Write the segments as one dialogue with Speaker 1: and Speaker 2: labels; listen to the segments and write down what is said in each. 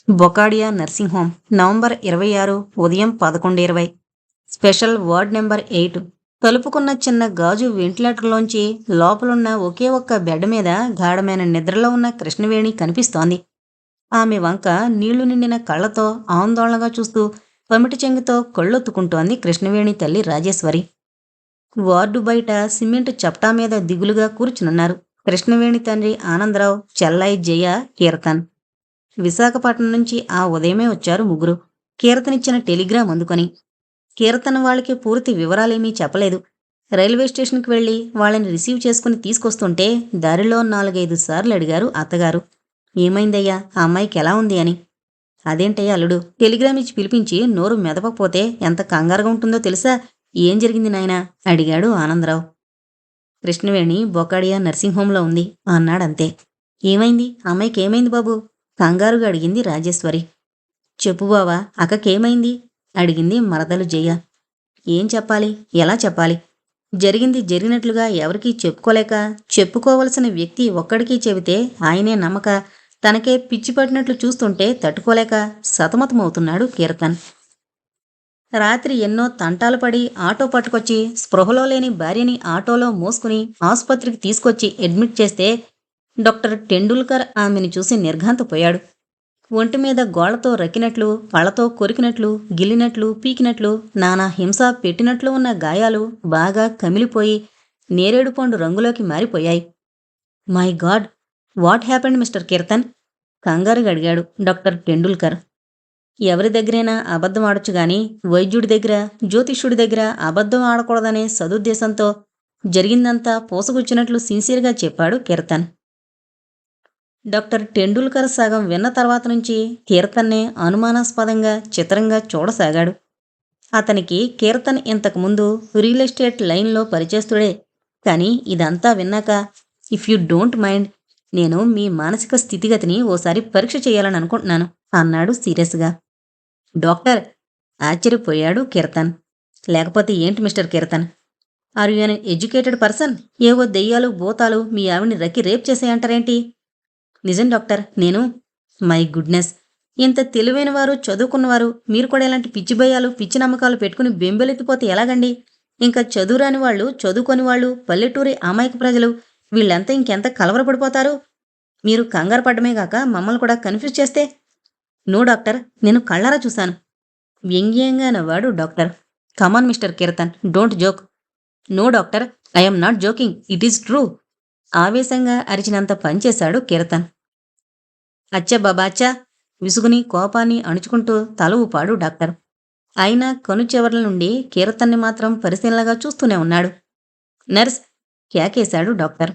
Speaker 1: Bokadia nursing home November 26 ఉదయం 11:20. Special ward number 8. తలుపుకున్న చిన్న గాజు వెంటిలేటర్లోంచి లోపలున్న ఒకే ఒక్క బెడ్ మీద గాఢమైన నిద్రలో ఉన్న కృష్ణవేణి కనిపిస్తోంది. ఆమె వంక నీళ్లు నిండిన కళ్లతో ఆందోళనగా చూస్తూ పమిటి చెంగుతో కళ్ళొత్తుకుంటోంది కృష్ణవేణి తల్లి రాజేశ్వరి. వార్డు బయట సిమెంట్ చప్టా మీద దిగులుగా కూర్చునున్నారు కృష్ణవేణి తండ్రి ఆనందరావు, చెల్లాయి జయ, కీర్తన్. విశాఖపట్నం నుంచి ఆ ఉదయమే వచ్చారు ముగ్గురు, కీర్తనిచ్చిన టెలిగ్రామ్ అందుకొని. కీర్తన్ వాళ్ళకి పూర్తి వివరాలేమీ చెప్పలేదు. రైల్వే స్టేషన్కి వెళ్లి వాళ్ళని రిసీవ్ చేసుకుని తీసుకొస్తుంటే దారిలో 4-5 సార్లు అడిగారు అత్తగారు, ఏమైందయ్యా, ఆ అమ్మాయికి ఎలా ఉంది అని. అదేంటయ్యా అల్లుడు, టెలిగ్రామ్ ఇచ్చి పిలిపించి నోరు మెదపకపోతే ఎంత కంగారుగా ఉంటుందో తెలుసా, ఏం జరిగింది నాయనా అడిగాడు ఆనందరావు. కృష్ణవేణి బొకాడియా నర్సింగ్ హోంలో ఉంది అన్నాడంతే. ఏమైంది, అమ్మాయికి ఏమైంది బాబు కంగారుగా అడిగింది రాజేశ్వరి. చెప్పు బావా, అక్కకేమైంది అడిగింది మరదలు జయ. ఏం చెప్పాలి, ఎలా చెప్పాలి? జరిగింది జరిగినట్లుగా ఎవరికీ చెప్పుకోలేక, చెప్పుకోవలసిన వ్యక్తి ఒక్కడికి చెబితే ఆయనే నమ్మక, తనకే పిచ్చి పట్టినట్లు చూస్తుంటే తట్టుకోలేక సతమతమవుతున్నాడు కీర్తన్. రాత్రి ఎన్నో తంటాలు పడి ఆటో పట్టుకొచ్చి స్పృహలో లేని భార్యని ఆటోలో మోసుకుని ఆసుపత్రికి తీసుకొచ్చి అడ్మిట్ చేస్తే డాక్టర్ టెండూల్కర్ ఆమెను చూసి నిర్ఘాంతపోయాడు. ఒంటి మీద గోళ్లతో రక్కినట్లు, పళ్లతో కొరికినట్లు, గిల్లినట్లు, పీకినట్లు, నానా హింస పెట్టినట్లు ఉన్న గాయాలు బాగా కమిలిపోయి నేరేడు పండు రంగులోకి మారిపోయాయి. My God, what happened mister kirtan కంగారుగా అడిగాడు డాక్టర్ టెండూల్కర్. ఎవరి దగ్గరైనా అబద్ధం ఆడొచ్చు గాని వైద్యుడి దగ్గర, జ్యోతిష్యుడి దగ్గర అబద్ధం ఆడకూడదనే సదుద్దేశంతో జరిగిందంతా పూసగుచ్చినట్లు సిన్సియర్గా చెప్పాడు కీర్తన్. డాక్టర్ టెండూల్కర్ సగం విన్న తర్వాత నుంచి కీర్తన్నే అనుమానాస్పదంగా, చిత్రంగా చూడసాగాడు. అతనికి కీర్తన్ ఇంతకుముందు రియల్ ఎస్టేట్ లైన్లో పరిచేస్తుడే. కానీ ఇదంతా విన్నాక, ఇఫ్ యూ డోంట్ మైండ్, నేను మీ మానసిక స్థితిగతిని ఓసారి పరీక్ష చేయాలని అనుకుంటున్నాను అన్నాడు సీరియస్గా. డాక్టర్ ఆశ్చర్యపోయాడు కీర్తన్. లేకపోతే ఏంటి mister Keerthan, are you an educated person? ఏవో దెయ్యాలు భూతాలు మీ ఆవిడ్ని రక్కి రేప్ చేసాయంటారేంటి? నిజం డాక్టర్, నేను. మై గుడ్నెస్, ఇంత తెలివైన వారు, చదువుకున్నవారు మీరు కూడా ఇలాంటి పిచ్చి భయాలు, పిచ్చి నమ్మకాలు పెట్టుకుని బెంబెలెత్తిపోతే ఎలాగండి? ఇంకా చదువురాని వాళ్ళు, చదువుకొని వాళ్ళు, పల్లెటూరి అమాయక ప్రజలు, వీళ్ళంతా ఇంకెంత కలవరపడిపోతారు? మీరు కంగారు పడ్డమే గాక మమ్మల్ని కూడా కన్ఫ్యూజ్ చేస్తే. నో డాక్టర్, నేను కళ్ళారా చూశాను వ్యంగ్యంగా నవ్వాడు doctor. Come on mister Keerthan, don't joke. No doctor, I'm not joking, it is true ఆవేశంగా అరిచినంత పనిచేశాడు కీర్తన్. అచ్చా బాబా అచ్చా విసుగుని కోపాన్ని అణుచుకుంటూ తల ఊపాడు డాక్టర్. అయినా కనుచెవర్ల నుండి కీర్తన్ని మాత్రం పరిశీలనగా చూస్తూనే ఉన్నాడు. నర్స్ కేకేశాడు డాక్టర్.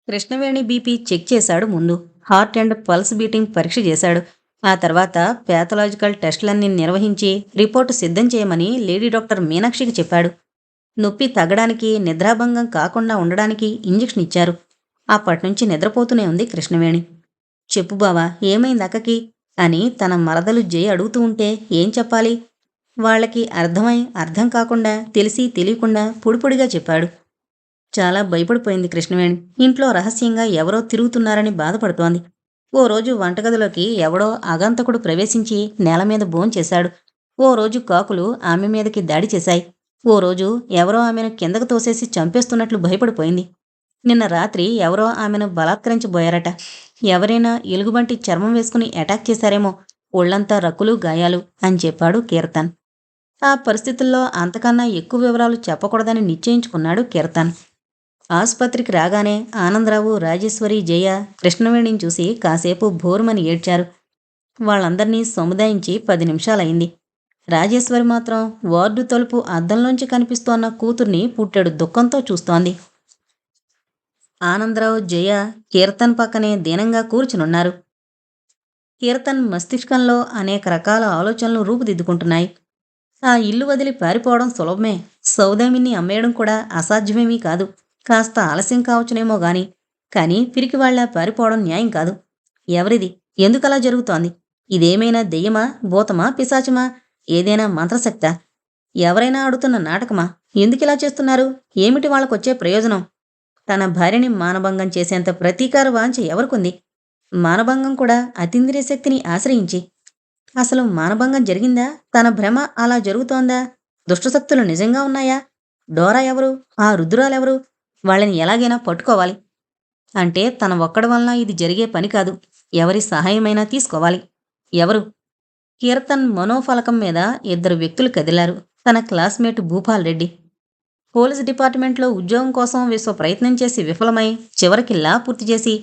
Speaker 1: కృష్ణవేణి బీపీ చెక్ చేశాడు ముందు. హార్ట్ అండ్ పల్స్ బీటింగ్ పరీక్ష చేశాడు. ఆ తర్వాత ప్యాథలాజికల్ టెస్టులన్నీ నిర్వహించి రిపోర్టు సిద్ధం చేయమని లేడీ డాక్టర్ మీనాక్షికి చెప్పాడు. నొప్పి తగ్గడానికి, నిద్రాభంగం కాకుండా ఉండడానికి ఇంజెక్షన్ ఇచ్చారు. అప్పట్నుంచి నిద్రపోతూనే ఉంది కృష్ణవేణి. చెప్పు బావా, ఏమైంది అక్కకి అని తన మరదలు జయ అడుగుతూ ఉంటే ఏం చెప్పాలి? వాళ్ళకి అర్థం కాకుండా, తెలిసి తెలియకుండా పొడిపొడిగా చెప్పాడు. చాలా భయపడిపోయింది కృష్ణవేణి. ఇంట్లో రహస్యంగా ఎవరో తిరుగుతున్నారని బాధపడుతోంది. ఓ రోజు వంటగదిలోకి ఎవడో అగంతకుడు ప్రవేశించి నేల మీద భోంచేశాడు. ఓ రోజు కాకులు ఆమె మీదకి దాడి చేశాయి. ఓ రోజు ఎవరో ఆమెను కిందకు తోసేసి చంపేస్తున్నట్లు భయపడిపోయింది. నిన్న రాత్రి ఎవరో ఆమెను బలాత్కరించబోయారట. ఎవరైనా ఎలుగుబంటి చర్మం వేసుకుని అటాక్ చేశారేమో, ఒళ్లంతా రక్కులు, గాయాలు అని చెప్పాడు కీర్తన్. ఆ పరిస్థితుల్లో అంతకన్నా ఎక్కువ వివరాలు చెప్పకూడదని నిశ్చయించుకున్నాడు కీర్తన్. ఆసుపత్రికి రాగానే ఆనందరావు, రాజేశ్వరి, జయ కృష్ణవేణిని చూసి కాసేపు భోరుమని ఏడ్చారు. వాళ్ళందర్నీ సముదాయించి 10 నిమిషాలయింది. రాజేశ్వరి మాత్రం వార్డు తలుపు అద్దంలోంచి కనిపిస్తోన్న కూతుర్ని పుట్టెడు దుఃఖంతో చూస్తోంది. ఆనందరావు, జయ కీర్తన్ పక్కనే దీనంగా కూర్చునున్నారు. కీర్తన్ మస్తిష్కంలో అనేక రకాల ఆలోచనలు రూపుదిద్దుకుంటున్నాయి. ఆ ఇల్లు వదిలి పారిపోవడం సులభమే, సౌదామిని అమ్మేయడం కూడా అసాధ్యమేమీ కాదు. కాస్త ఆలస్యం కావచ్చునేమో గాని, కానీ పిరికివాళ్లా పారిపోవడం న్యాయం కాదు. ఎవరిది, ఎందుకలా జరుగుతోంది? ఇదేమైనా దెయ్యమా, భూతమా, పిశాచమా, ఏదైనా మంత్రశక్తా? ఎవరైనా ఆడుతున్న నాటకమా? ఎందుకిలా చేస్తున్నారు? ఏమిటి వాళ్ళకొచ్చే ప్రయోజనం? తన భార్యని మానభంగం చేసేంత ప్రతీకార వాంఛ ఎవరికుంది? మానభంగం కూడా అతీంద్రియ శక్తిని ఆశ్రయించి. అసలు మానభంగం జరిగిందా? తన భ్రమ అలా జరుగుతోందా? దుష్టశక్తులు నిజంగా ఉన్నాయా? డోరా ఎవరు? ఆ రుద్రాలెవరు? వాళ్ళని ఎలాగైనా పట్టుకోవాలి. అంటే తన ఒక్కడి వలన ఇది జరిగే పని కాదు. ఎవరి సహాయమైనా తీసుకోవాలి. ఎవరు? కీర్తన్ మనోఫలకం మీద ఇద్దరు వ్యక్తులు కదిలారు. తన క్లాస్మేట్ భూపాల్ రెడ్డి. పోలీస్ డిపార్ట్మెంట్లో ఉద్యోగం కోసం విశ్వ ప్రయత్నం చేసి విఫలమై చివరికి లా పూర్తి చేసి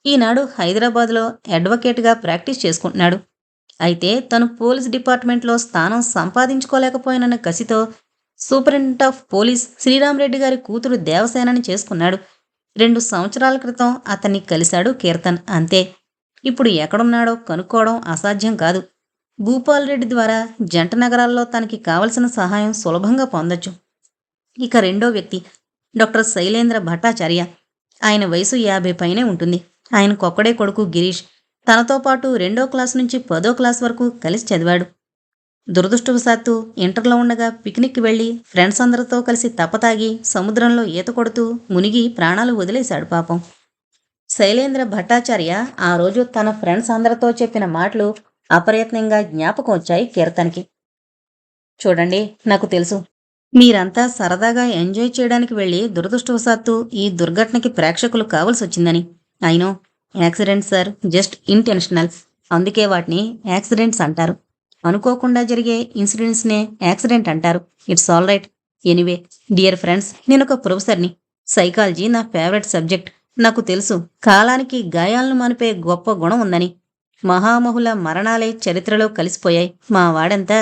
Speaker 1: ఈనాడు హైదరాబాద్లో అడ్వకేట్గా ప్రాక్టీస్ చేసుకుంటున్నాడు. అయితే తను పోలీస్ డిపార్ట్మెంట్లో స్థానం సంపాదించుకోలేకపోయినన్న కసితో సూపరింటెండెంట్ ఆఫ్ పోలీస్ శ్రీరామరెడ్డి గారి కూతురు దేవసేనని చేసుకున్నాడు. 2 సంవత్సరాల క్రితం అతన్ని కలిశాడు కీర్తన్, అంతే. ఇప్పుడు ఎక్కడున్నాడో కనుక్కోవడం అసాధ్యం కాదు. భూపాల్ రెడ్డి ద్వారా జంట నగరాల్లో తనకి కావలసిన సహాయం సులభంగా పొందొచ్చు. ఇక రెండో వ్యక్తి డాక్టర్ శైలేంద్ర భట్టాచార్య. ఆయన వయసు 50 పైనే ఉంటుంది. ఆయనకొక్కడే కొడుకు గిరీష్. తనతో పాటు 2వ క్లాసు నుంచి 10వ క్లాస్ వరకు కలిసి చదివాడు. దురదృష్టవశాత్తు ఇంటర్లో ఉండగా పిక్నిక్కి వెళ్ళి ఫ్రెండ్స్ అందరితో కలిసి తప్పతాగి సముద్రంలో ఈత కొడుతూ మునిగి ప్రాణాలు వదిలేశాడు పాపం. శైలేంద్ర భట్టాచార్య ఆ రోజు తన ఫ్రెండ్స్ అందరితో చెప్పిన మాటలు అప్రయత్నంగా జ్ఞాపకం వచ్చాయి కీర్తన్కి. చూడండి, నాకు తెలుసు మీరంతా సరదాగా ఎంజాయ్ చేయడానికి వెళ్ళి దురదృష్టవశాత్తు ఈ దుర్ఘటనకి ప్రేక్షకులు కావాల్సి వచ్చిందని. అయినో యాక్సిడెంట్ సార్, జస్ట్ ఇంటెన్షనల్. అందుకే వాటిని యాక్సిడెంట్స్ అంటారు. అనుకోకుండా జరిగే ఇన్సిడెంట్స్నే యాక్సిడెంట్ అంటారు. It's all right. Anyway dear friends, నేనొక ప్రొఫెసర్ని. సైకాలజీ నా ఫేవరెట్ సబ్జెక్ట్. నాకు తెలుసు కాలానికి గాయాలను మానిపే గొప్ప గుణం ఉందని. మహామహుల మరణాలే చరిత్రలో కలిసిపోయాయి మా వాడంతా.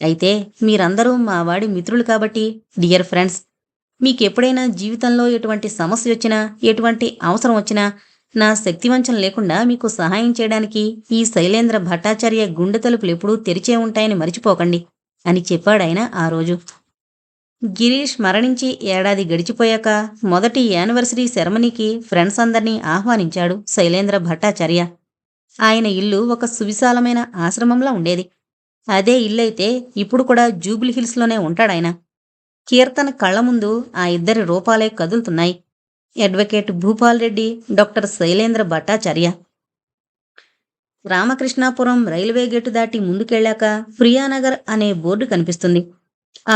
Speaker 1: అయితే మీరందరూ మా వాడి మిత్రులు కాబట్టి డియర్ ఫ్రెండ్స్, మీకెప్పుడైనా జీవితంలో ఎటువంటి సమస్య వచ్చినా, ఎటువంటి అవసరం వచ్చినా నా శక్తివంచన లేకుండా మీకు సహాయం చేయడానికి ఈ శైలేంద్ర భట్టాచార్య గుండె తలుపులు ఎప్పుడూ తెరిచే ఉంటాయని మరిచిపోకండి అని చెప్పాడాయన ఆ రోజు. గిరీష్ మరణించి ఏడాది గడిచిపోయాక మొదటి యానివర్సరీ సెరమనీకి ఫ్రెండ్స్ అందర్నీ ఆహ్వానించాడు శైలేంద్ర భట్టాచార్య. ఆయన ఇల్లు ఒక సువిశాలమైన ఆశ్రమంలా ఉండేది. అదే ఇల్లైతే ఇప్పుడు కూడా జూబ్లీ హిల్స్లోనే ఉంటాడాయన. కీర్తన కళ్ల ముందు ఆ ఇద్దరి రూపాలే కదులుతున్నాయి. Advocate Bhupal Reddy, doctor Shailendra Bhattacharya. Ramakrishnapuram railway gate దాటి ముందుకెళ్ళాక ప్రియానగర్ అనే బోర్డు కనిపిస్తుంది.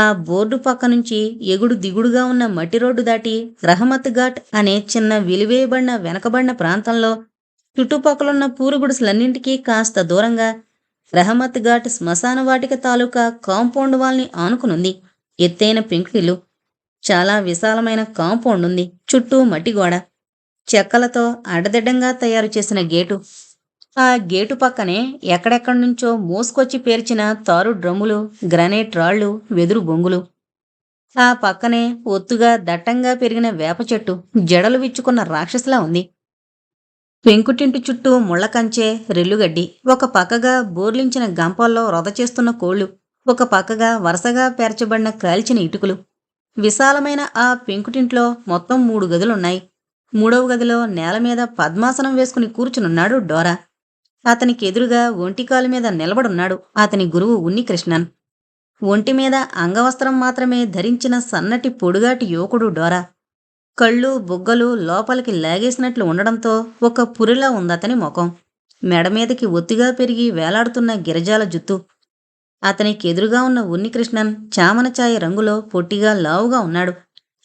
Speaker 1: ఆ బోర్డు పక్క నుంచి ఎగుడు దిగుడుగా ఉన్న మట్టి రోడ్డు దాటి రహమత్ ఘాట్ అనే చిన్న విలివేయబడిన వెనకబడిన ప్రాంతంలో చుట్టుపక్కలున్న పూరుగుడుసులన్నింటికీ కాస్త దూరంగా రహమత్ ఘాట్ శ్మశాన వాటిక తాలూకా కాంపౌండ్ వాల్ని ఆనుకునుంది ఎత్తైన పెంకుటిల్లు. చాలా విశాలమైన కాంపౌండ్ ఉంది. చుట్టూ మట్టి గోడ, చెక్కలతో అడ్డదిడ్డంగా తయారు చేసిన గేటు. ఆ గేటు పక్కనే ఎక్కడెక్కడి నుంచో మోసుకొచ్చి పేర్చిన తారు డ్రమ్ములు, గ్రనైట్ రాళ్లు, వెదురు బొంగులు. ఆ పక్కనే ఒత్తుగా దట్టంగా పెరిగిన వేప చెట్టు జడలు విచ్చుకున్న రాక్షసులా ఉంది. పెంకుటింటి చుట్టూ ముళ్ళకంచే, రెల్లుగడ్డి. ఒక పక్కగా బోర్లించిన గంపల్లో రొద చేస్తున్న కోళ్లు, ఒక పక్కగా వరుసగా పేర్చబడిన కాల్చిన ఇటుకలు. విశాలమైన ఆ పెంకుటింట్లో మొత్తం 3 గదులున్నాయి. 3వ గదిలో నేల మీద పద్మాసనం వేసుకుని కూర్చునున్నాడు డోరా. అతనికి ఎదురుగా ఒంటికాలు మీద నిలబడున్నాడు అతని గురువు ఉన్నికృష్ణన్. ఒంటి మీద అంగవస్త్రం మాత్రమే ధరించిన సన్నటి పొడుగాటి యువకుడు డోరా. కళ్ళు, బుగ్గలు లోపలికి లాగేసినట్లు ఉండడంతో ఒక పురిలా ఉందతని ముఖం. మెడమీదకి ఒత్తిగా పెరిగి వేలాడుతున్న గిరజాల జుత్తు. అతనికి ఎదురుగా ఉన్న ఉన్నికృష్ణన్ చామనఛాయ రంగులో పొట్టిగా లావుగా ఉన్నాడు.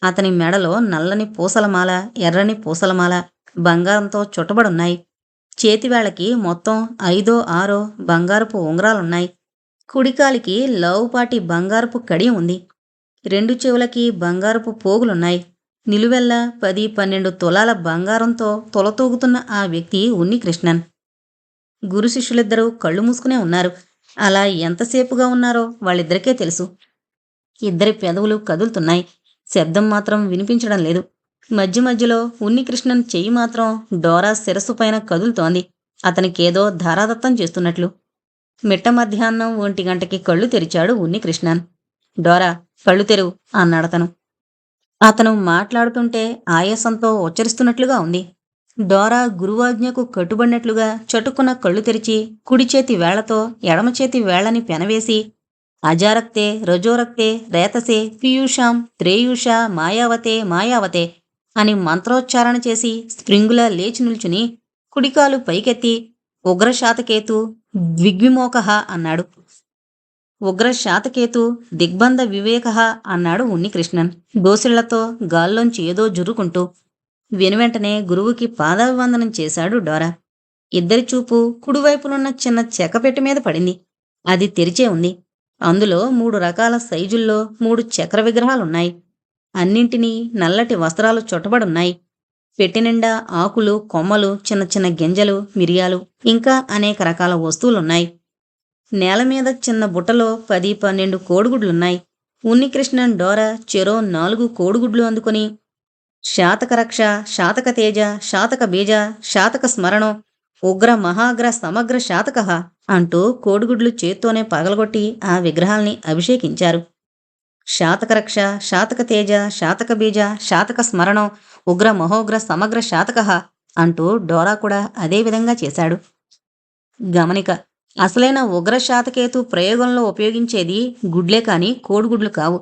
Speaker 1: అతని మెడలో నల్లని పూసలమాల, ఎర్రని పూసలమాల బంగారంతో చుట్టబడున్నాయి. చేతివేళకి మొత్తం 5-6 బంగారపు ఉంగరాలున్నాయి. కుడికాలికి లావుపాటి బంగారపు కడియం ఉంది. 2 చెవులకి బంగారపు పోగులున్నాయి. నిలువెల్లా 10-12 తులాల బంగారంతో తొలతూగుతున్న ఆ వ్యక్తి ఉన్నికృష్ణన్. గురు శిష్యులిద్దరూ కళ్ళు మూసుకునే ఉన్నారు. అలా ఎంతసేపుగా ఉన్నారో వాళ్ళిద్దరికే తెలుసు. ఇద్దరి పెదవులు కదులుతున్నాయి. శబ్దం మాత్రం వినిపించడం లేదు. మధ్య మధ్యలో ఉన్నికృష్ణన్ చెయ్యి మాత్రం డోరా శిరస్సు పైన కదులుతోంది, అతనికేదో ధారాదత్తం చేస్తున్నట్లు. మిట్ట మధ్యాహ్నం 1 గంటకి కళ్ళు తెరిచాడు ఉన్నికృష్ణన్. డోరా, కళ్ళు తెరువు అన్నాడతను. అతను మాట్లాడుతుంటే ఆయాసంతో ఉచ్చరిస్తున్నట్లుగా ఉంది. డోరా గురువాజ్ఞకు కట్టుబడినట్లుగా చటుక్కున కళ్ళు తెరిచి కుడి చేతి వేళ్లతో ఎడమ చేతి వేళ్లని పెనవేసి అజారక్తే రజోరక్తే రేతసే పీయూషాం త్రేయూషా మాయావతే మాయావతే అని మంత్రోచ్చారణ చేసి స్ప్రింగులా లేచి నిల్చుని కుడికాలు పైకెత్తి ఉగ్రశాతకేతు ద్విగ్విమోకః అన్నాడు. ఉగ్రశాతకేతు దిగ్బంధ వివేకః అన్నాడు ఉన్నికృష్ణన్ దోసిళ్లతో గాల్లోంచి ఏదో జుర్రుకుంటూ. వెనువెంటనే గురువుకి పాదాభివందనం చేశాడు డోరా. ఇద్దరి చూపు కుడివైపునున్న చిన్న చెక్కపెట్టె మీద పడింది. అది తెరిచే ఉంది. అందులో 3 రకాల సైజుల్లో 3 చక్ర విగ్రహాలున్నాయి. అన్నింటినీ నల్లటి వస్త్రాలు చుట్టబడున్నాయి. పెట్టె నిండా ఆకులు, కొమ్మలు, చిన్న చిన్న గింజలు, మిరియాలు, ఇంకా అనేక రకాల వస్తువులున్నాయి. నేలమీద చిన్న బుట్టలో 10-12 కోడిగుడ్లున్నాయి. ఉన్నికృష్ణన్ డోరా చెరో 4 కోడిగుడ్లు అందుకొని శాతక రక్ష, శాతక తేజ, శాతక బీజ, శాతక స్మరణం, ఉగ్ర మహాగ్ర సమగ్ర శాతకః అంటూ కోడిగుడ్లు చేత్తోనే పగలగొట్టి ఆ విగ్రహాల్ని అభిషేకించారు. శాతక రక్ష, శాతక తేజ, శాతక బీజ, శాతక స్మరణం, ఉగ్ర మహోగ్ర సమగ్ర శాతకః అంటూ డోరా కూడా అదే విధంగా చేశాడు. గమనిక: అసలైన ఉగ్ర శాతకేతు ప్రయోగంలో ఉపయోగించేది గుడ్లే కాని కోడిగుడ్లు కావు.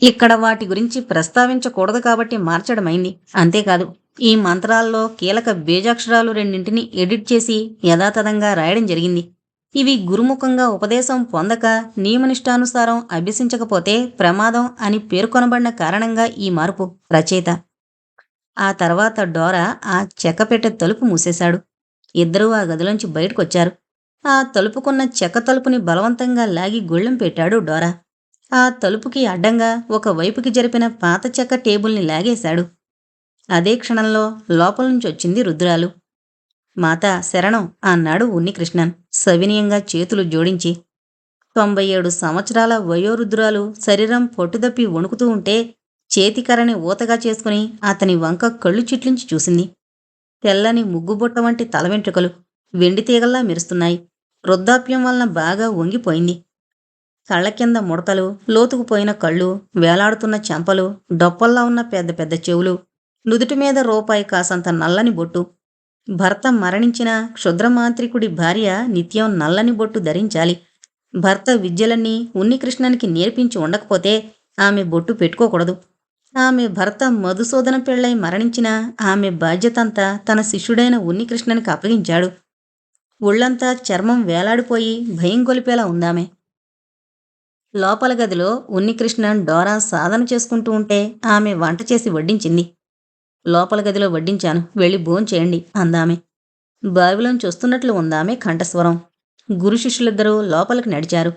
Speaker 1: ఇక్కడ వాటి గురించి ప్రస్తావించకూడదు కాబట్టి మార్చడమైంది. అంతేకాదు, ఈ మంత్రాల్లో కీలక బీజాక్షరాలు 2 ఎడిట్ చేసి యథాతథంగా రాయడం జరిగింది. ఇవి గురుముఖంగా ఉపదేశం పొందక నియమనిష్టానుసారం అభ్యసించకపోతే ప్రమాదం అని పేర్కొనబడిన కారణంగా ఈ మార్పు. రచయిత. ఆ తర్వాత డోరా ఆ చెక్కపెట్టె తలుపు మూసేశాడు. ఇద్దరూ ఆ గదిలోంచి బయటకొచ్చారు. ఆ తలుపుకున్న చెక్క తలుపుని బలవంతంగా లాగి గొళ్ళెం పెట్టాడు డోరా. ఆ తలుపుకి అడ్డంగా ఒక వైపుకి జరిపిన పాత చెక్క టేబుల్ని లాగేశాడు. అదే క్షణంలో లోపల్నుంచొచ్చింది రుద్రాలు. మాతా శరణం అన్నాడు ఉన్నికృష్ణన్ సవినయంగా చేతులు జోడించి. 97 సంవత్సరాల వయోరుద్రాలు శరీరం పొట్టుదప్పి వణుకుతూ ఉంటే చేతికర్రని ఊతగా చేసుకుని అతని వంక కళ్ళు చిట్లించి చూసింది. తెల్లని ముగ్గుబుట్ట వంటి తల వెంట్రుకలు వెండి తీగల్లా మెరుస్తున్నాయి. వృద్ధాప్యం వలన బాగా వంగిపోయింది. కళ్ళ కింద ముడతలు, లోతుకుపోయిన కళ్ళు, వేలాడుతున్న చెంపలు, డొప్పల్లా ఉన్న పెద్ద పెద్ద చెవులు, నుదుటి మీద రూపాయి కాసంత నల్లని బొట్టు. భర్త మరణించిన క్షుద్రమాంత్రికుడి భార్య నిత్యం నల్లని బొట్టు ధరించాలి. భర్త విద్యలన్నీ ఉన్నికృష్ణన్కి నేర్పించి ఉండకపోతే ఆమె బొట్టు పెట్టుకోకూడదు. ఆమె భర్త మధుసూదన పెళ్ళై మరణించిన ఆమె బాధ్యతంతా తన శిష్యుడైన ఉన్నికృష్ణన్కి అప్పగించాడు. ఒళ్లంతా చర్మం వేలాడిపోయి భయం గొలిపేలా ఉందామె. లోపల గదిలో ఉన్నికృష్ణన్ డోరా సాధన చేసుకుంటూ ఉంటే ఆమె వంట చేసి వడ్డించింది. లోపల గదిలో వడ్డించాను, వెళ్ళి భోంచేయండి అందామె. బావిలోంచి వస్తున్నట్లు ఉందామె కంఠస్వరం. గురు శిష్యులిద్దరూ లోపలికి నడిచారు.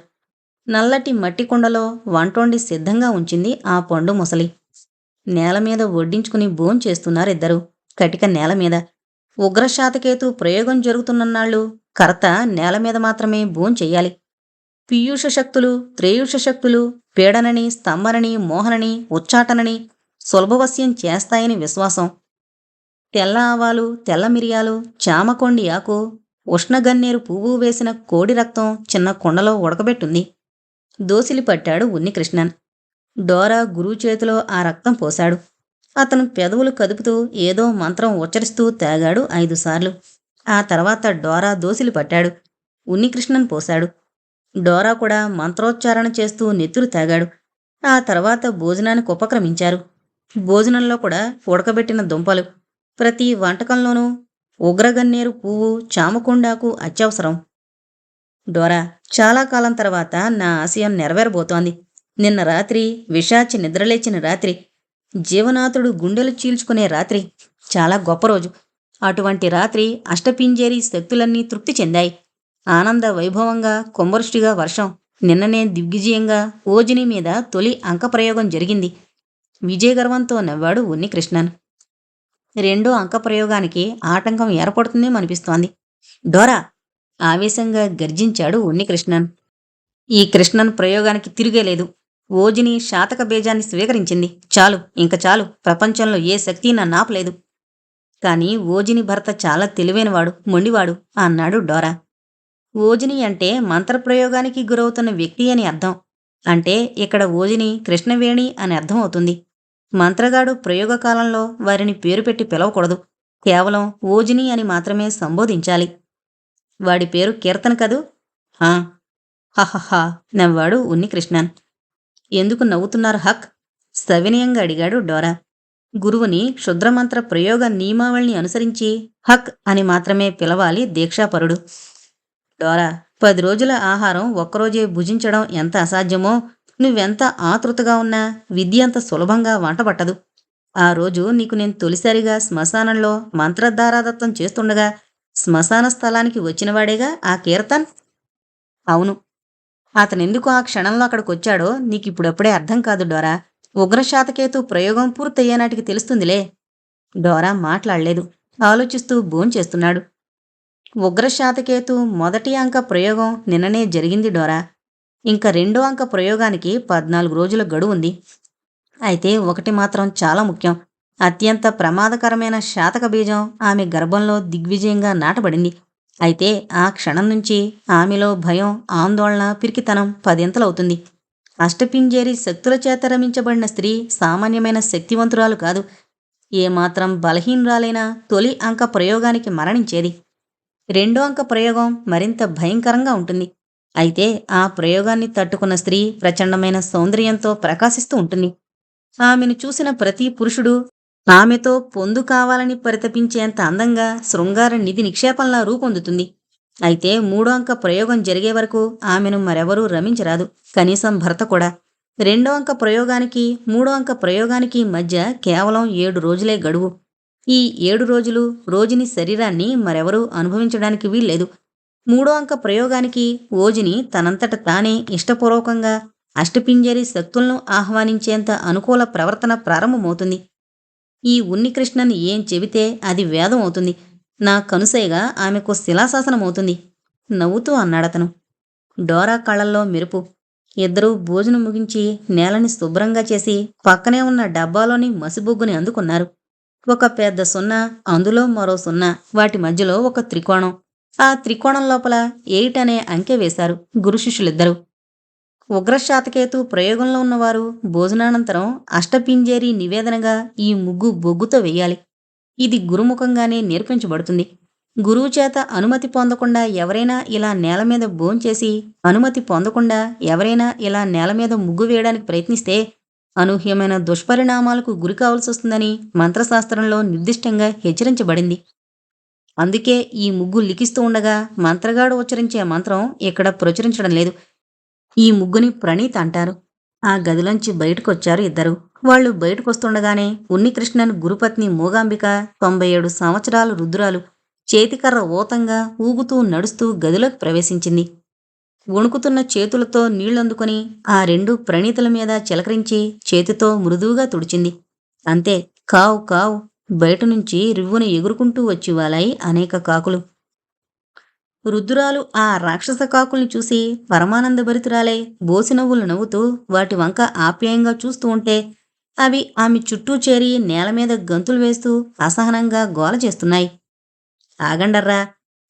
Speaker 1: నల్లటి మట్టి కుండలో వంటొండి సిద్ధంగా ఉంచింది ఆ పండు ముసలి. నేలమీద వడ్డించుకుని భోంచేస్తున్నారిద్దరూ కటిక నేలమీద. ఉగ్రశాతకేతు ప్రయోగం జరుగుతున్నన్నాళ్ళు కర్త నేలమీద మాత్రమే భోంచెయ్యాలి. పీయూష శక్తులు, త్రేయూష శక్తులు పీడనని, స్తంభనని, మోహనని, ఉచ్చాటనని సులభవశ్యం చేస్తాయని విశ్వాసం. తెల్ల ఆవాలు, తెల్ల మిరియాలు, చామకొండి ఆకు, ఉష్ణగన్నేరు పువ్వు వేసిన కోడి రక్తం చిన్న కుండలో ఉడకబెట్టుంది. దోసిలి పట్టాడు ఉన్నికృష్ణన్. డోరా గురువు చేతిలో ఆ రక్తం పోశాడు. అతను పెదవులు కదుపుతూ ఏదో మంత్రం ఉచ్చరిస్తూ తాగాడు 5 సార్లు. ఆ తర్వాత డోరా దోసిలి పట్టాడు. ఉన్నికృష్ణన్ పోశాడు. డోరా కూడా మంత్రోచ్చారణ చేస్తూ నెత్తురు తాగాడు. ఆ తర్వాత భోజనానికి ఉపక్రమించారు. భోజనంలో కూడా ఉడకబెట్టిన దుంపలు, ప్రతి వంటకంలోనూ ఉగ్రగన్నేరు పువ్వు, చామకొండాకు అత్యవసరం. డోరా, చాలా కాలం తర్వాత నా ఆశయం నెరవేరబోతోంది. నిన్న రాత్రి విషాచి నిద్రలేచిన రాత్రి, జీవనాథుడు గుండెలు చీల్చుకునే రాత్రి. చాలా గొప్ప రోజు. అటువంటి రాత్రి అష్టపింజేరి శక్తులన్నీ తృప్తి చెందాయి. ఆనంద వైభవంగా కుంభవృష్టిగా వర్షం. నిన్ననే దిగ్విజయంగా ఓజిని మీద తొలి అంకప్రయోగం జరిగింది. విజయగర్వంతో నవ్వాడు ఉన్నికృష్ణన్. 2వ అంకప్రయోగానికి ఆటంకం ఏర్పడుతుందేమనిపిస్తోంది. డోరా! ఆవేశంగా గర్జించాడు ఉన్నికృష్ణన్. ఈ కృష్ణన్ ప్రయోగానికి తిరిగేలేదు. ఓజిని శాతక బీజాన్ని స్వీకరించింది. చాలు, ఇంక చాలు. ప్రపంచంలో ఏ శక్తి నన్నాపలేదు. కాని ఓజిని భర్త చాలా తెలివైనవాడు, మొండివాడు అన్నాడు డోరా. ఓజిని అంటే మంత్రప్రయోగానికి గురవుతున్న వ్యక్తి అని అర్థం. అంటే ఇక్కడ ఓజిని కృష్ణవేణి అని అర్థం అవుతుంది. మంత్రగాడు ప్రయోగకాలంలో వారిని పేరు పెట్టి పిలవకూడదు. కేవలం ఓజిని అని మాత్రమే సంబోధించాలి. వాడి పేరు కీర్తన కదూ? హహహా నవ్వాడు ఉన్నికృష్ణన్. ఎందుకు నవ్వుతున్నారు హక్? సవినయంగా అడిగాడు డోరా. గురువుని క్షుద్రమంత్ర ప్రయోగ నియమావళిని అనుసరించి హక్ అని మాత్రమే పిలవాలి దీక్షాపరుడు. డోరా, 10 రోజుల ఆహారం ఒక్కరోజే భుజించడం ఎంత అసాధ్యమో, నువ్వెంత ఆతృతగా ఉన్నా విద్య అంత సులభంగా వంటపట్టదు. ఆ రోజు నీకు నేను తొలిసారిగా శ్మశానంలో మంత్రధారాదత్తం చేస్తుండగా శ్మశాన స్థలానికి వచ్చినవాడేగా ఆ కీర్తన్. అవును. అతనెందుకు ఆ క్షణంలో అక్కడికొచ్చాడో నీకిప్పుడప్పుడే అర్థం కాదు డోరా. ఉగ్రశాతకేతు ప్రయోగం పూర్తయ్యేనాటికి తెలుస్తుందిలే. డోరా మాట్లాడలేదు. ఆలోచిస్తూ భోంచేస్తున్నాడు. ఉగ్రశాతకేతు మొదటి అంక ప్రయోగం నిన్ననే జరిగింది డోరా. ఇంక రెండో అంక ప్రయోగానికి 14 రోజుల గడువుంది. అయితే ఒకటి మాత్రం చాలా ముఖ్యం. అత్యంత ప్రమాదకరమైన శాతక బీజం ఆమె గర్భంలో దిగ్విజయంగా నాటబడింది. అయితే ఆ క్షణం నుంచి ఆమెలో భయం, ఆందోళన, పిరికితనం పదింతలవుతుంది. అష్టపింజేరి శక్తుల చేత రమించబడిన స్త్రీ సామాన్యమైన శక్తివంతురాలు కాదు. ఏమాత్రం బలహీనురాలైన తొలి అంక ప్రయోగానికి మరణించేది. రెండో అంక ప్రయోగం మరింత భయంకరంగా ఉంటుంది. అయితే ఆ ప్రయోగాన్ని తట్టుకున్న స్త్రీ ప్రచండమైన సౌందర్యంతో ప్రకాశిస్తూ ఉంటుంది. ఆమెను చూసిన ప్రతి పురుషుడు ఆమెతో పొందు కావాలని పరితపించేంత అందంగా శృంగార నిధి నిక్షేపంలా రూపొందుతుంది. అయితే మూడో అంక ప్రయోగం జరిగే వరకు ఆమెను మరెవరూ రమించరాదు, కనీసం భర్త కూడా. రెండో అంక ప్రయోగానికి మూడో అంక ప్రయోగానికి మధ్య కేవలం 7 రోజులే గడువు. ఈ 7 రోజులు రోజుని శరీరాన్ని మరెవరూ అనుభవించడానికి వీల్లేదు. మూడో అంక ప్రయోగానికి ఓజిని తనంతట తానే ఇష్టపూర్వకంగా అష్టపింజరి శక్తులను ఆహ్వానించేంత అనుకూల ప్రవర్తన ప్రారంభమవుతుంది. ఈ ఉన్నికృష్ణన్ ఏం చెబితే అది వేదం అవుతుంది. నా కనుసైగా ఆమెకు శిలాశాసనమవుతుంది. నవ్వుతూ అన్నాడతను. డోరా కళ్ళల్లో మెరుపు. ఇద్దరూ భోజనం ముగించి నేలని శుభ్రంగా చేసి పక్కనే ఉన్న డబ్బాలోని మసిబొగ్గుని అందుకున్నారు. ఒక పెద్ద సున్నా, అందులో మరో సున్నా, వాటి మధ్యలో ఒక త్రికోణం. ఆ త్రికోణం లోపల 8 అనే అంకె వేశారు గురు శిష్యులిద్దరూ. ఉగ్రశాతకేతు ప్రయోగంలో ఉన్నవారు భోజనానంతరం అష్టపింజేరి నివేదనగా ఈ ముగ్గు బొగ్గుతో వెయ్యాలి. ఇది గురుముఖంగానే నేర్పించబడుతుంది. గురువు చేత అనుమతి పొందకుండా ఎవరైనా ఇలా నేల మీద భోంచేసి అనుమతి పొందకుండా ఎవరైనా ఇలా నేల మీద ముగ్గు వేయడానికి ప్రయత్నిస్తే అనూహ్యమైన దుష్పరిణామాలకు గురి కావలసొస్తుందని మంత్రశాస్త్రంలో నిర్దిష్టంగా హెచ్చరించబడింది. అందుకే ఈ ముగ్గు లిఖిస్తూ ఉండగా మంత్రగాడు ఉచ్చరించే మంత్రం ఇక్కడ ప్రచురించడం లేదు. ఈ ముగ్గుని ప్రణీత్ అంటారు. ఆ గదిలోంచి బయటకొచ్చారు ఇద్దరు. వాళ్ళు బయటకొస్తుండగానే ఉన్నికృష్ణన్ గురుపత్ని మూగాంబిక 97 సంవత్సరాలు రుద్రాలు చేతికర్ర ఊతంగా ఊగుతూ నడుస్తూ గదిలోకి ప్రవేశించింది. వణుకుతున్న చేతులతో నీళ్లందుకొని ఆ 2 ప్రణీతుల మీద చిలకరించి చేతితో మృదువుగా తుడిచింది. అంతే, కావు కావు. బయటనుంచి రివ్వున ఎగురుకుంటూ వచ్చి వాలాయి అనేక కాకులు. రుద్రాలు ఆ రాక్షస కాకుల్ని చూసి పరమానందభరితురాలై బోసినవ్వులు నవ్వుతూ వాటి వంక ఆప్యాయంగా చూస్తూ ఉంటే అవి ఆమె చుట్టూ చేరి నేలమీద గంతులు వేస్తూ అసహనంగా గోల చేస్తున్నాయి. ఆగండర్రా,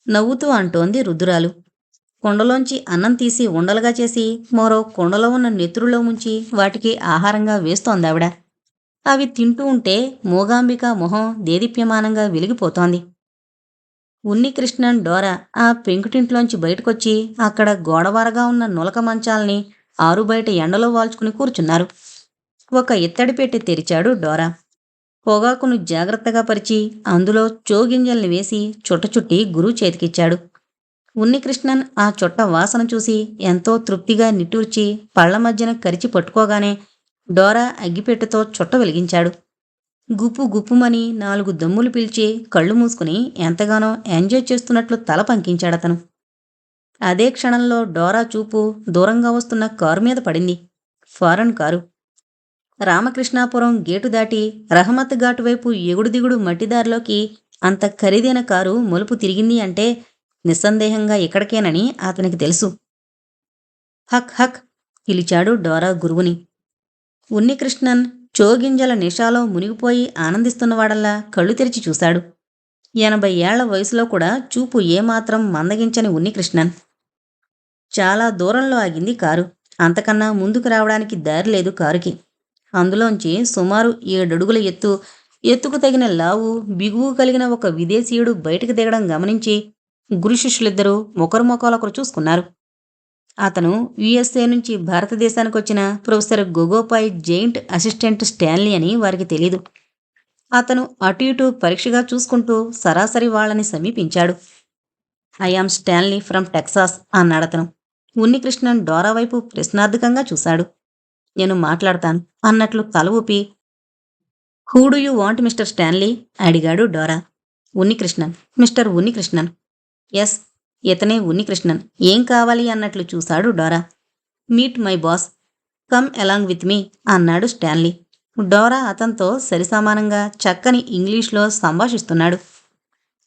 Speaker 1: నవ్వుతూ అంటోంది రుద్రాలు. కుండలోంచి అన్నం తీసి ఉండలుగా చేసి మరో కుండలో ఉన్న నెత్తురులో ముంచి వాటికి ఆహారంగా వేస్తోందావిడ. అవి తింటూ ఉంటే మూగాంబిక మొహం దేదీప్యమానంగా వెలిగిపోతోంది. ఉన్నికృష్ణన్, డోరా ఆ పెంకుటింట్లోంచి బయటకొచ్చి అక్కడ గోడవారగా ఉన్న నులక మంచాల్ని ఆరుబయట ఎండలో వాల్చుకుని కూర్చున్నారు. ఒక ఇత్తడి పెట్టి తెరిచాడు డోరా. పొగాకును జాగ్రత్తగా పరిచి అందులో చోగింజల్ని వేసి చుట్టచుట్టి గురువు చేతికిచ్చాడు. ఉన్నికృష్ణన్ ఆ చుట్ట వాసన చూసి ఎంతో తృప్తిగా నిట్టూర్చి పళ్ల మధ్యన కరిచి పట్టుకోగానే డోరా అగ్గిపెట్టెతో చుట్ట వెలిగించాడు. గుప్పు గుప్పుమని 4 దమ్ములు పీల్చి కళ్ళు మూసుకుని ఎంతగానో ఎంజాయ్ చేస్తున్నట్లు తల పంకించాడతను. అదే క్షణంలో డోరా చూపు దూరంగా వస్తున్న కారు మీద పడింది. Foreign car. రామకృష్ణాపురం గేటు దాటి రహమత్ ఘాటు వైపు ఎగుడు దిగుడు మట్టిదారిలోకి అంత ఖరీదైన కారు మలుపు తిరిగింది అంటే నిస్సందేహంగా ఇక్కడికేనని అతనికి తెలుసు. హక్ హక్ పిలిచాడు డోరా గురువుని. ఉన్నికృష్ణన్ చోగింజల నిషాలో మునిగిపోయి ఆనందిస్తున్నవాడల్లా కళ్ళు తెరిచి చూశాడు. 80 ఏళ్ల వయసులో కూడా చూపు ఏమాత్రం మందగించని ఉన్నికృష్ణన్. చాలా దూరంలో ఆగింది కారు. అంతకన్నా ముందుకు రావడానికి దారి లేదు కారుకి. అందులోంచి సుమారు 7 అడుగుల ఎత్తుకు తగిన లావు బిగువు కలిగిన ఒక విదేశీయుడు బయటకు దిగడం గమనించి గురు శిష్యులిద్దరూ ముఖాలొకరు చూసుకున్నారు. అతను యుఎస్ఏ నుంచి భారతదేశానికి వచ్చిన ప్రొఫెసర్ గొగోపాయ్ జెయింట్ అసిస్టెంట్ స్టాన్లీ అని వారికి తెలీదు. అతను అటు ఇటు పరీక్షగా చూసుకుంటూ సరాసరి వాళ్ళని సమీపించాడు. I am Stanley from Texas అన్నాడతను. ఉన్నికృష్ణన్ డోరా వైపు ప్రశ్నార్థకంగా చూశాడు. నేను మాట్లాడతాను అన్నట్లు తల ఊపి, who do you want Mister Stanley అడిగాడు Dora. Unnikrishnan. Mister Unnikrishnan. Yes, ఇతనే ఉన్నికృష్ణన్. ఏం కావాలి అన్నట్లు చూశాడు Dora. Meet my boss, come along with me అన్నాడు స్టాన్లీ. డోరా అతనితో సరిసమానంగా చక్కని ఇంగ్లీష్లో సంభాషిస్తున్నాడు.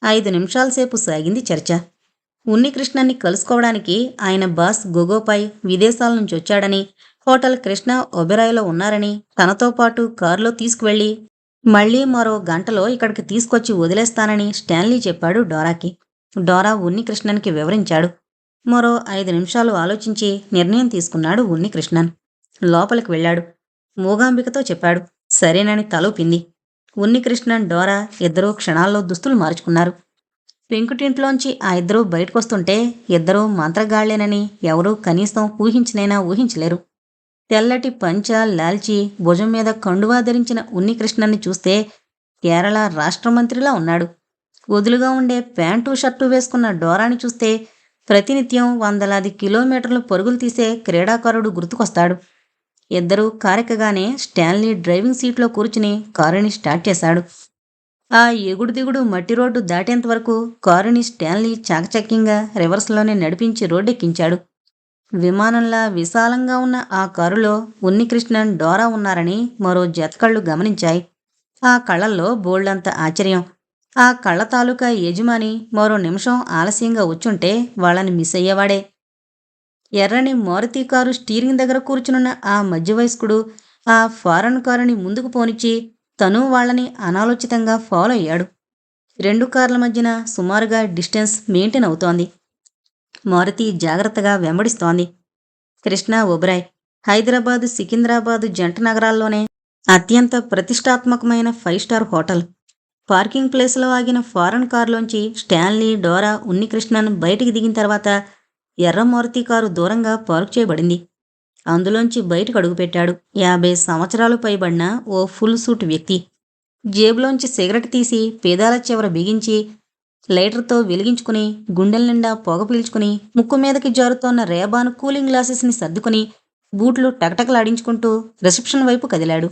Speaker 1: 5 నిమిషాల సేపు సాగింది చర్చ. ఉన్నికృష్ణన్ని కలుసుకోవడానికి ఆయన బాస్ గొగోపై విదేశాల నుంచి వచ్చాడని, హోటల్ కృష్ణ ఒబెరాయ్లో ఉన్నారని, తనతో పాటు కారులో తీసుకువెళ్ళి మళ్లీ మరో గంటలో ఇక్కడికి తీసుకొచ్చి వదిలేస్తానని స్టాన్లీ చెప్పాడు డోరాకి. డోరా ఉన్నికృష్ణన్కి వివరించాడు. మరో 5 నిమిషాలు ఆలోచించి నిర్ణయం తీసుకున్నాడు ఉన్నికృష్ణన్. లోపలికి వెళ్ళాడు. మూగాంబికతో చెప్పాడు. సరేనని తలూపింది. ఉన్నికృష్ణన్, డోరా ఇద్దరూ క్షణాల్లో దుస్తులు మార్చుకున్నారు. పెంకుటింట్లోంచి ఆ ఇద్దరూ బయటకొస్తుంటే ఇద్దరూ మంత్రగాళ్లేనని ఎవరూ కనీసం ఊహించినైనా ఊహించలేరు. తెల్లటి పంచ లాల్చి భుజం మీద కండువా ధరించిన ఉన్నికృష్ణన్ని చూస్తే కేరళ రాష్ట్రమంత్రిలా ఉన్నాడు. వదులుగా ఉండే ప్యాంటు షర్టు వేసుకున్న డోరాని చూస్తే ప్రతినిత్యం వందలాది కిలోమీటర్లు పరుగులు తీసే క్రీడాకారుడు గుర్తుకొస్తాడు. ఇద్దరూ కారెక్కగానే స్టాన్లీ డ్రైవింగ్ సీట్లో కూర్చుని కారుని స్టార్ట్ చేశాడు. ఆ ఎగుడు దిగుడు మట్టి రోడ్డు దాటేంతవరకు కారుని స్టాన్లీ చాకచక్యంగా రివర్స్లోనే నడిపించి రోడ్డెక్కించాడు. విమానంలా విశాలంగా ఉన్న ఆ కారులో ఉన్నికృష్ణన్, డోరా ఉన్నారని మరో జతకళ్ళు గమనించాయి. ఆ కళ్ళల్లో బోల్డంత ఆశ్చర్యం. ఆ కళ్ళ తాలూకా యజమాని మరో నిమిషం ఆలస్యంగా వచ్చుంటే వాళ్ళని మిస్ అయ్యేవాడే. ఎర్రని మారుతి కారు స్టీరింగ్ దగ్గర కూర్చునున్న ఆ మధ్యవయస్కుడు ఆ ఫారెన్ కారుని ముందుకు పోనిచ్చి తను వాళ్ళని అనాలోచితంగా ఫాలో అయ్యాడు. 2 కార్ల మధ్యన సుమారుగా డిస్టెన్స్ మెయింటైన్ అవుతోంది. మారుతి జాగ్రత్తగా వెంబడిస్తోంది. కృష్ణ ఒబెరాయ్ హైదరాబాదు, సికింద్రాబాదు జంట నగరాల్లోనే అత్యంత ప్రతిష్టాత్మకమైన 5 స్టార్ హోటల్. పార్కింగ్ ప్లేస్లో ఆగిన ఫారెన్ కారులోంచి స్టాన్లీ, డోరా, ఉన్నికృష్ణన్ బయటికి దిగిన తర్వాత ఎర్ర మారుతి కారు దూరంగా పార్క్ చేయబడింది. అందులోంచి బయటకు అడుగుపెట్టాడు 50 సంవత్సరాలు పైబడిన ఓ ఫుల్ సూట్ వ్యక్తి. జేబులోంచి సిగరెట్ తీసి పేదాల చివర బిగించి లైటర్తో వెలిగించుకుని గుండెల నిండా పొగ పీల్చుకుని ముక్కు మీదకి జారుతోన్న రేబాను కూలింగ్ గ్లాసెస్ని సర్దుకుని బూట్లు టకటకలాడించుకుంటూ రిసెప్షన్ వైపు కదిలాడు.